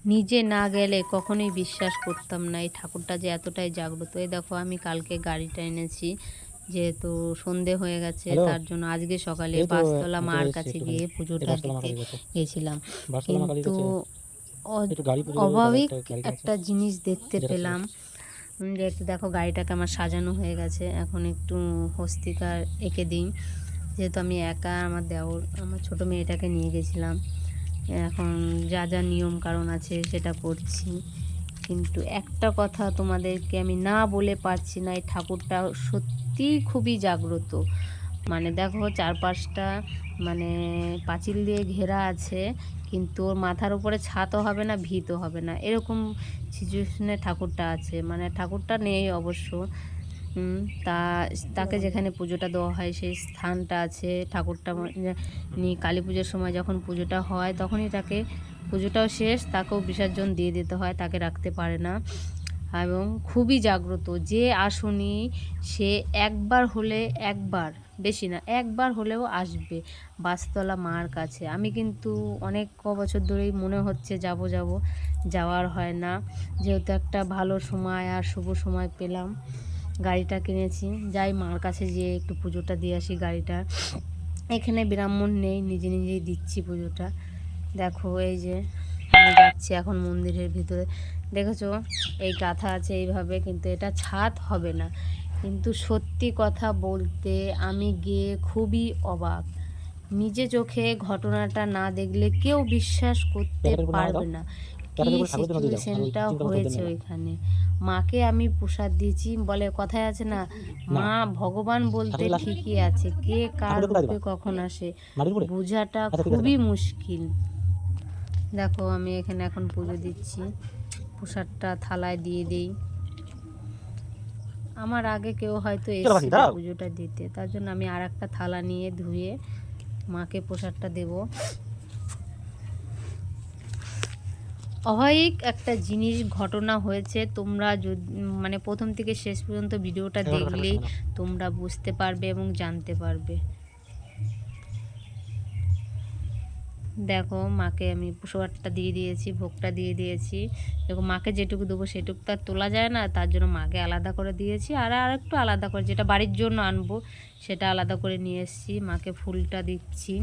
নিজে না গেলে কখনোই বিশ্বাস করতাম না এই ঠাকুরটা যে এতটাই জাগ্রত। এই দেখো আমি কালকে গাড়িটা এনেছি, যেহেতু সন্ধে হয়ে গেছে হ্যালো। তার জন্য আজকে সকালে এই তো বাঁশতলা আমি চলে মার এসেছি কাছে একটুখানি। গিয়ে এই পুজোটা বাঁশতলা মা দিতে কালীর কাছে। গেছিলাম। বাঁশতলা মা কালীর কিন্তু কাছে একটু গাড়ি পুজো দেবে, দাদা অভাবিক একটা গাড়িটা আছে একটা জিনিস দেখতে যেটা ছিল। পেলাম, যে একটু দেখো গাড়িটাকে আমার সাজানো হয়ে গেছে। এখন একটু হস্তিকা এঁকে দিই, যেহেতু আমি একা, আমার দেওর আমার ছোটো মেয়েটাকে নিয়ে গেছিলাম। এখন যা যা নিয়ম কারণ আছে সেটা করছি। কিন্তু একটা কথা তোমাদেরকে আমি না বলে পারছি না, এই ঠাকুরটা সত্যিই খুবই জাগ্রত। মানে দেখো চারপাশটা মানে পাঁচিল দিয়ে ঘেরা আছে, কিন্তু ওর মাথার উপরে ছাতও হবে না, ভিতও হবে না, এরকম সিচুয়েশনে ঠাকুরটা আছে। মানে ঠাকুরটা নেই অবশ্য, তা তাকে যেখানে পুজোটা দেওয়া হয় সেই স্থানটা আছে। ঠাকুরটা কালী পুজোর সময় যখন পুজোটা হয় তখনই তাকে, পুজোটাও শেষ, তাকেও বিসর্জন দিয়ে দিতে হয়, তাকে রাখতে পারে না। এবং খুবই জাগ্রত, যে আসুনি সে একবার হলে, একবার বেশি না, একবার হলেও আসবে বাঁশতলা মার কাছে। আমি কিন্তু অনেক বছর ধরেই মনে হচ্ছে যাব যাব, যাওয়ার হয় না। যেহেতু একটা ভালো সময় আর শুভ সময় পেলাম, গাড়িটা কিনেছি, যাই মার কাছে যেয়ে একটু পুজোটা দিয়ে আসি গাড়িটা। এখানে ব্রাহ্মণ নেই, নিজে নিজেই দিচ্ছি পুজোটা। দেখো এই যে আমি যাচ্ছি এখন মন্দিরের ভিতরে, দেখেছো এই গাথা আছে এইভাবে, কিন্তু এটা ছাদ হবে না। কিন্তু সত্যি কথা বলতে আমি গিয়ে খুবই অবাক, নিজে চোখে ঘটনাটা না দেখলে কেউ বিশ্বাস করতে প্যাকেটের উপর নামায় দাও, পারবে না কি প্যাকেটের উপরে ঠাকুরের জন্য দিয়ে দাও, আর ওই সিচুয়েশনটা চিন্তা করতে হয়েছে দেবে না। ওইখানে। মাকে আমি প্রসাদ দিয়েছি, বলে কথায় আছে না, না, মা ভগবান বলতে ঠাকুরের লাশ ঠিকই আছে, কে কার ঠাকুরের কোথায় রূপে দেবা? কখন আসে মাটির উপরে? বোঝাটা আচ্ছা ঠিক আছে খুবই দাও। মুশকিল। দেখো আমি এখানে এখন পুজো দিচ্ছি, প্রসাদটা থালায় দিয়ে দিই। আমার আগে কেউ হয়তো চলো পাখি এসেছিল দাঁড়াও। পুজোটা দিতে, তার জন্য আমি আর একটা থালা নিয়ে ধুয়ে মাকে প্রসাদটা দেব। অবাক একটা জিনিস ঘটনা হয়েছে, তোমরা যদি মানে প্রথম থেকে শেষ পর্যন্ত ভিডিওটা এগারোটা ঠাকুরের দেখলেই সামনে নাও। তোমরা বুঝতে পারবে এবং জানতে পারবে। দেখো মাকে আমি প্রসাদটা দিয়ে দিয়েছি, ভোগটা দিয়ে দিয়েছি। দেখো মাকে যেটুকু দেবো সেটুকু তো আর তোলা যায় না, তার জন্য মাকে আলাদা করে দিয়েছি, আর একটু আলাদা করে যেটা বাড়ির জন্য আনবো সেটা আলাদা করে নিয়ে এসেছি। মাকে ফুলটা দিচ্ছি।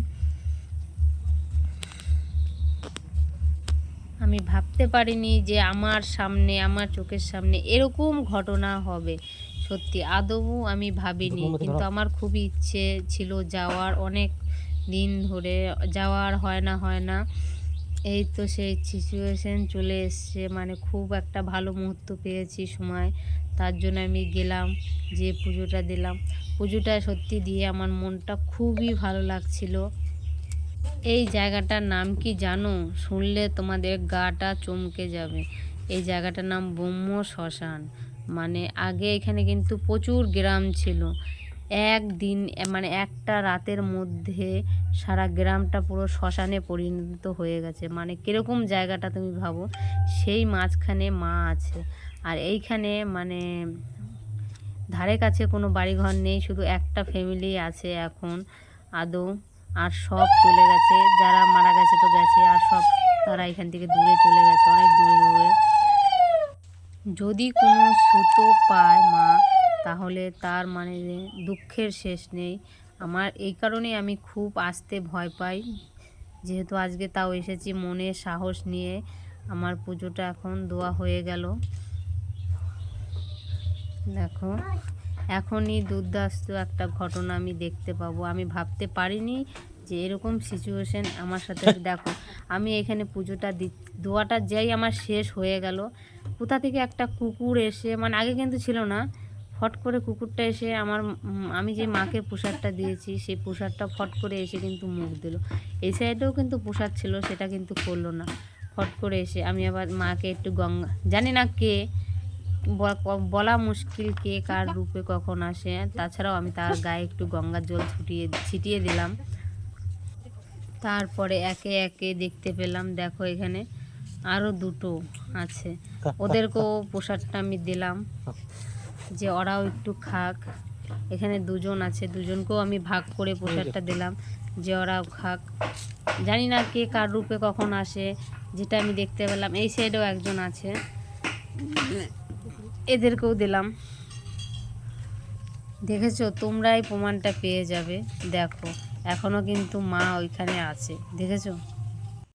আমি ভাবতে পারিনি যে আমার সামনে, আমার চোখের সামনে এরকম ঘটনা হবে। সত্যি আদৌ আমি ভাবিনি, ধূপমোমবাতি কিন্তু ধরাও। আমার খুবই ইচ্ছে ছিল যাওয়ার, অনেক দিন ধরে যাওয়ার হয় না হয় না। এই তো সেই সিচুয়েশন চলে এসছে, মানে খুব একটা ভালো মুহূর্ত পেয়েছি সময়, তার জন্য আমি গেলাম, যে পুজোটা দিলাম। পুজোটা সত্যি দিয়ে আমার মনটা খুবই ভালো লাগছিল। এই জায়গাটার নাম কি জানো? শুনলে তোমাদের গাটা চমকে যাবে। এই জায়গাটার নাম ব্রহ্ম শ্মশান। মানে আগে এখানে কিন্তু প্রচুর গ্রাম ছিল। একদিন মানে একটা রাতের মধ্যে সারা গ্রামটা পুরো শ্মশানে পরিণত হয়ে গেছে। মানে কীরকম জায়গাটা তুমি ভাবো, সেই মাঝখানে মা আছে। আর এইখানে মানে ধারে কাছে কোনো বাড়িঘর নেই, শুধু একটা ফ্যামিলি আছে এখন আদৌ। আর সব চলে গেছে, যারা মারা গেছে তো গেছে, আর সব তারা এখান থেকে দূরে চলে গেছে, অনেক দূরে দূরে। যদি কোনো সুতো পায় মা, তাহলে তার মানে দুঃখের শেষ নেই। আমার এই কারণে আমি খুব আসতে ভয় পাই, যেহেতু আজকে তাও এসেছি মনে সাহস নিয়ে। আমার পুজোটা এখন দেওয়া হয়ে গেল। দেখো এখনই দুর্দান্ত একটা ঘটনা আমি দেখতে পাবো, আমি ভাবতে পারিনি যে এরকম সিচুয়েশন আমার সাথে। দেখো আমি এখানে পুজোটা দোয়াটা যেই আমার শেষ হয়ে গেল, কোথা থেকে একটা কুকুর এসে, মানে আগে কিন্তু ছিল না, ফট করে কুকুরটা এসে আমার আমি যে মাকে প্রসাদটা দিয়েছি সেই প্রসাদটা ফট করে এসে কিন্তু মুখ দিল। এই সাইডেও কিন্তু প্রসাদ ছিল, সেটা কিন্তু করলো না। ফট করে এসে আমি আবার মাকে একটু গঙ্গা, জানি না কে, বলা মুশকিল কে কার রূপে কখন আসে। তাছাড়াও আমি তার গায়ে একটু গঙ্গার জল ছিটিয়ে দিলাম। তারপরে একে একে দেখতে পেলাম, দেখো এখানে আরও দুটো আছে, ওদেরকেও প্রসাদটা আমি দিলাম, যে ওরাও একটু খাক। এখানে দুজন আছে, দুজনকেও আমি ভাগ করে প্রসাদটা দিলাম, যে ওরাও খাক। জানি না কে কার রূপে কখন আসে, যেটা আমি দেখতে পেলাম। এই সাইডেও একজন আছে, এদেরকেও দিলাম। দেখেছো, তোমরাই প্রমাণটা পেয়ে যাবে। দেখো এখনও কিন্তু মা ওইখানে আছে, দেখেছো।